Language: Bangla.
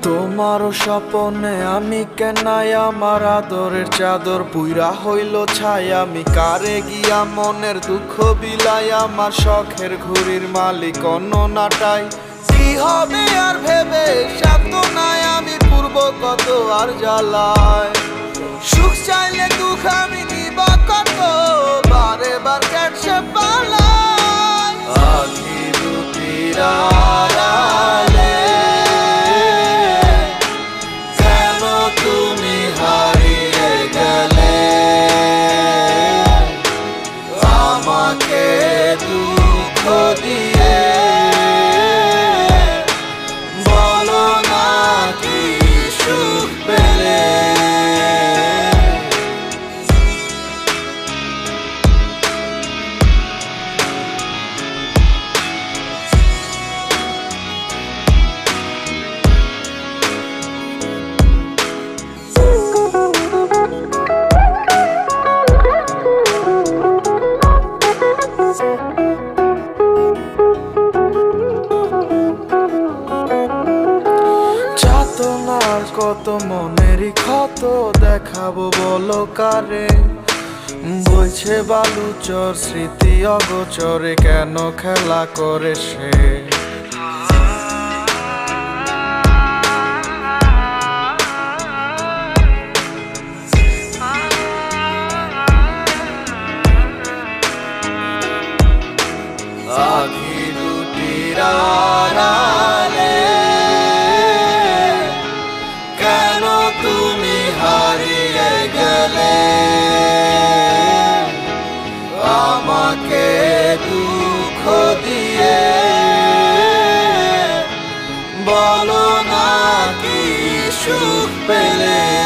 তোমারও স্বপনে আমি কেনাই আমার আদরের চাদর পুইরা হইল ছাই আমি কারে গিয়া মনের দুঃখ বিলাই আমার শখের ঘুড়ির মালিক অন্য নাটাই কি হবে আর ভেবে সাধ্য নাই আমি পূর্ব কত আর জ্বালায় সুখ চাইলে দুঃখ আমি নিবা কত বারে বার কেটে পালাই আখি দুটির আড়ালে কেন তুমি হারিয়ে গেলে আমাকে দুঃখ দিয়ে বলো না কি সুখ পেলে আর কত মনেরই ক্ষত দেখাবো বলো কারে বইছে বালুচর স্মৃতি অগোচরে কেন খেলা করে সে আখি দুটির আড়ালে কেন তুমি হারিয়ে গেলে আমাকে দুঃখ দিয়ে বলো না কি সুখ পেলে